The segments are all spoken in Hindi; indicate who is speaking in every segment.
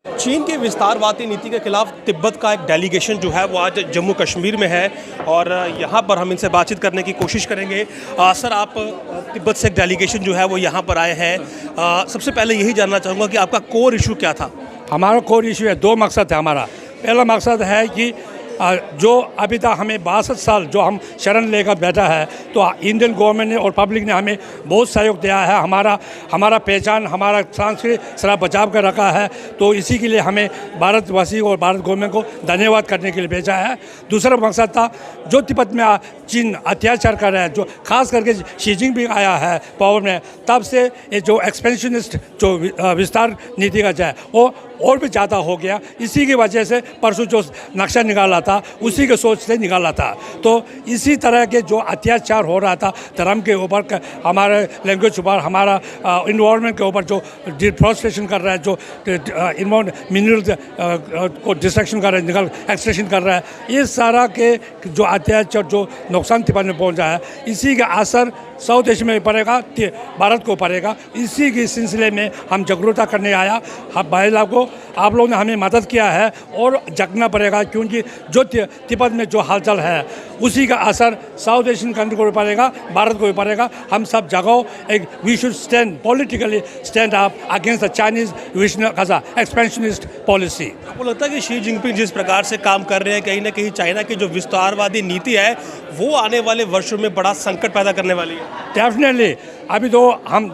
Speaker 1: चीन की विस्तारवादी नीति के खिलाफ तिब्बत का एक डेलीगेशन जो है वो आज जम्मू कश्मीर में है और यहाँ पर हम इनसे बातचीत करने की कोशिश करेंगे। सर, आप तिब्बत से एक डेलीगेशन जो है वो यहाँ पर आए हैं। सबसे पहले यही जानना चाहूँगा कि आपका कोर इशू क्या था?
Speaker 2: हमारा कोर इशू है, दो मकसद है हमारा। पहला मकसद है कि जो अभी तक हमें 62 साल जो हम शरण लेकर बैठा है, तो इंडियन गवर्नमेंट ने और पब्लिक ने हमें बहुत सहयोग दिया है। हमारा पहचान, हमारा संस्कृति सारा बचाव कर रखा है। तो इसी के लिए हमें भारतवासी और भारत गवर्नमेंट को धन्यवाद करने के लिए भेजा है। दूसरा मकसद था, जो तिब्बत में चीन अत्याचार कर रहा है, जो खास करके शी जिनपिंग आया है पावर में, तब से ये जो एक्सपेंशनिस्ट जो विस्तार नीति का है वो और भी ज़्यादा हो गया। इसी की वजह से परसों जो नक्शा निकाला था उसी के सोच से निकाला था। तो इसी तरह के जो अत्याचार हो रहा था धर्म के ऊपर, हमारे लैंग्वेज ऊपर, हमारा इन्वायरमेंट के ऊपर जो डिफॉरेस्टेशन कर रहा है, जो मिनरल को डिस्ट्रक्शन कर रहा है, एक्सट्रैक्शन कर रहा है, ये सारा के जो अत्याचार जो नुकसान तिब्बत में पहुँचा है, इसी का असर साउथ एशिया में पड़ेगा, भारत को पड़ेगा। इसी के सिलसिले में हम जागरूकता करने आया। भाई साहब को आप लोगों ने हमें मदद किया है और जगना पड़ेगा, क्योंकि जो तिब्बत में जो हालचाल है उसी का असर साउथ एशियन कंट्री को भी पड़ेगा, भारत को भी पड़ेगा। हम सब जगह एक we should stand politically stand up against the Chinese expansionist policy.
Speaker 1: आपको लगता है कि शी जिनपिंग जिस प्रकार से काम कर रहे हैं, कहीं ना कहीं चाइना की जो विस्तारवादी नीति है वो आने वाले वर्षों में बड़ा संकट पैदा करने वाली है?
Speaker 2: डेफिनेटली। अभी तो हम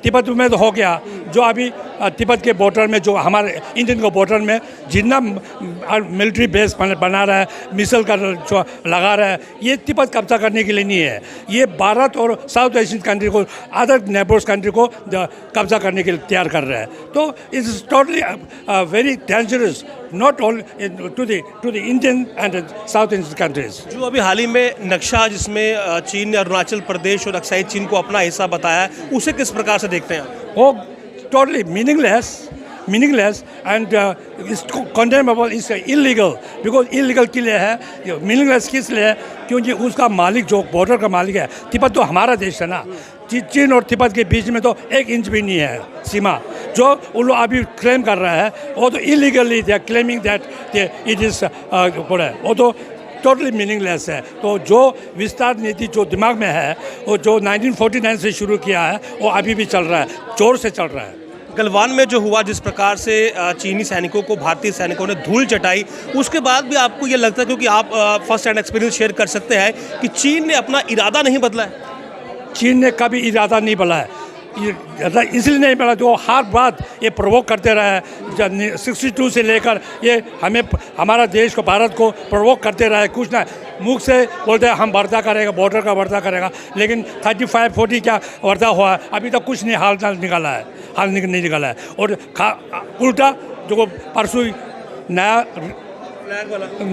Speaker 2: तिब्बत में तो हो गया, जो अभी तिब्बत के बॉर्डर में, जो हमारे इंडियन के बॉर्डर में जितना मिलिट्री बेस बना रहा है, मिसाइल का जो लगा रहा है, ये तिब्बत कब्जा करने के लिए नहीं है। ये भारत और साउथ एशियन कंट्री को, अदर नेबर्स कंट्री को कब्जा करने के लिए तैयार कर रहा है। तो it's totally very dangerous, not only to the Indian and South Asian countries.
Speaker 1: जो अभी हाल ही में नक्शा जिसमें चीन ने अरुणाचल प्रदेश और अक्साई चीन को अपना हिस्सा बताया है, उसे किस प्रकार से देखते हैं आप?
Speaker 2: वो totally meaningless and it's condemnable, it's illegal. Because illegal के लिए है, मीनिंगलेस किस लिए है? क्योंकि उसका मालिक, जो बॉर्डर का मालिक है, तिब्बत तो हमारा देश है ना। चीन और तिब्बत के बीच में तो 1 इंच भी नहीं है सीमा। जो उन लोग अभी क्लेम कर रहा है वो तो illegally they are claiming that it is वो तो टोटली मीनिंगलेस है। तो जो विस्तार नीति जो दिमाग में है, वो जो 1949 से शुरू किया है, वो अभी भी चल रहा है, जोर से चल रहा है।
Speaker 1: गलवान में जो हुआ, जिस प्रकार से चीनी सैनिकों को भारतीय सैनिकों ने धूल चटाई, उसके बाद भी आपको ये लगता है, क्योंकि आप फर्स्ट हैंड एक्सपीरियंस शेयर कर सकते हैं, कि चीन ने अपना इरादा नहीं बदला है?
Speaker 2: चीन ने कभी इरादा नहीं बदला है, इसलिए नहीं बना जो हर बात ये प्रोवोक करते रहे हैं। 62 से लेकर ये हमारा देश को, भारत को प्रोवोक करते रहे। कुछ ना मुख से बोलते हैं हम वर्धा करेगा, बॉर्डर का वर्धा करेगा, लेकिन 35-40 क्या वर्धा हुआ है? अभी तक कुछ नहीं हाल निकाला है, नहीं निकाला है। और उल्टा जो परसों नया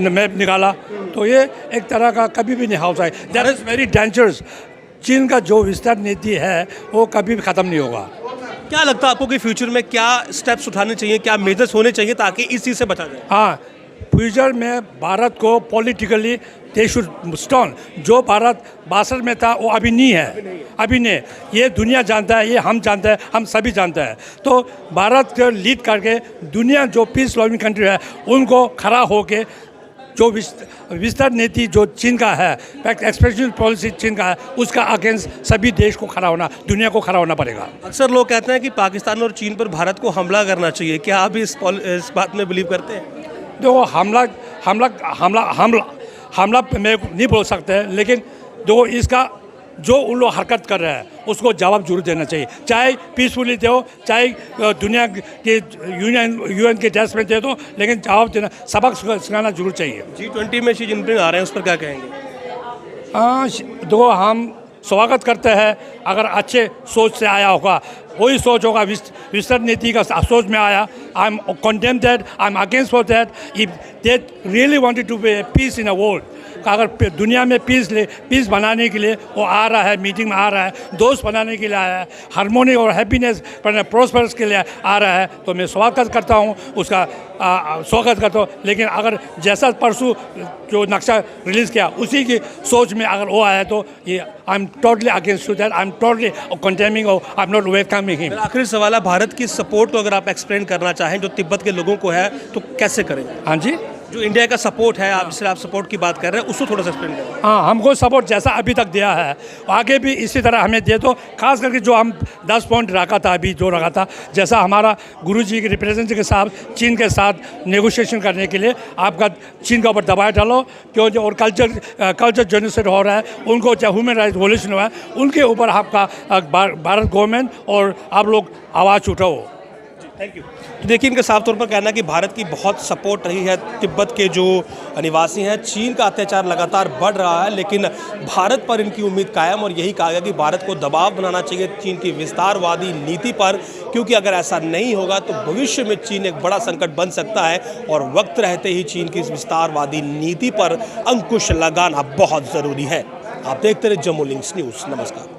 Speaker 2: मैप निकाला, तो ये एक तरह का कभी भी नहीं हो सकता। That is very dangerous. चीन का जो विस्तार नीति है वो कभी भी ख़त्म नहीं होगा।
Speaker 1: क्या लगता है आपको कि फ्यूचर में क्या स्टेप्स उठाने चाहिए, क्या मेजर्स होने चाहिए ताकि इस चीज़ से बचा जाए?
Speaker 2: हाँ, फ्यूचर में भारत को पॉलिटिकली दे शुड स्टॉन। जो भारत 62 में था वो अभी नहीं है, अभी नहीं। ये दुनिया जानता है, ये हम जानते हैं, हम सभी जानते हैं। तो भारत को लीड करके दुनिया जो पीस लविंग कंट्री है उनको खड़ा होके जो विस्तार नीति जो चीन का है, एक्सपेंशन पॉलिसी चीन का है, उसका अगेंस्ट सभी देश को खड़ा होना, दुनिया को खड़ा होना पड़ेगा।
Speaker 1: अक्सर लोग कहते हैं कि पाकिस्तान और चीन पर भारत को हमला करना चाहिए, क्या आप इस बात में बिलीव करते हैं?
Speaker 2: देखो, हमला मैं नहीं बोल सकते, लेकिन जो इसका जो उन लोग हरकत कर रहे हैं उसको जवाब जरूर देना चाहिए। चाहे पीसफुली दो, चाहे दुनिया के यूएन के डेस्क में दे दो, लेकिन जवाब देना, सबक सिखाना जरूर चाहिए।
Speaker 1: G20 में शी जिनपिंग आ रहे हैं, उस पर क्या कहेंगे?
Speaker 2: देखो, हम स्वागत करते हैं अगर अच्छे सोच से आया होगा, वही सोच होगा विस्तार नीति का सोच में आया। I am condemn that, I am against for that. If they really wanted to be peace in a world, अगर दुनिया में पीस बनाने के लिए वो आ रहा है, मीटिंग में आ रहा है, दोस्त बनाने के लिए आया है, हार्मोनी और हैप्पीनेस प्रोस्पेरस के लिए आ रहा है, तो मैं स्वागत करता हूँ, उसका स्वागत करता हूँ। लेकिन अगर जैसा परसों जो नक्शा रिलीज़ किया उसी की सोच में अगर वो आया, तो ये I am totally against to that. I am totally condemning और I am not welcome welcoming him.
Speaker 1: मेरा आखिरी सवाल है, भारत की सपोर्ट को अगर आप एक्सप्लेन करना चाहें जो तिब्बत के लोगों को है तो कैसे करें?
Speaker 2: हाँ जी,
Speaker 1: जो इंडिया का सपोर्ट है, आप जिससे आप सपोर्ट की बात कर रहे हैं उसको थोड़ा सा एक्सप्लेन करें।
Speaker 2: हाँ, हमको सपोर्ट जैसा अभी तक दिया है आगे भी इसी तरह हमें दे दो। खास करके जो हम 10 पॉइंट रखा था, अभी जो रखा था, जैसा हमारा गुरुजी के रिप्रेजेंटेटिव के साथ चीन के साथ नेगोशिएशन करने के लिए आपका चीन के ऊपर दबाव डालो, क्यों जो और कल्चर जेनोसाइड हो रहा है, उनको चाहे ह्यूमन राइट्स वॉल्यूशन हुआ है, उनके ऊपर आपका भारत गवर्नमेंट और आप लोग आवाज़ उठाओ।
Speaker 1: Thank you. तो देखिए, इनका साफ तौर पर कहना है कि भारत की बहुत सपोर्ट रही है तिब्बत के जो निवासी हैं। चीन का अत्याचार लगातार बढ़ रहा है, लेकिन भारत पर इनकी उम्मीद कायम, और यही कहा गया कि भारत को दबाव बनाना चाहिए चीन की विस्तारवादी नीति पर, क्योंकि अगर ऐसा नहीं होगा तो भविष्य में चीन एक बड़ा संकट बन सकता है और वक्त रहते ही चीन की इस विस्तारवादी नीति पर अंकुश लगाना बहुत ज़रूरी है। आप देखते रहे जम्मू लिंक्स न्यूज़। नमस्कार।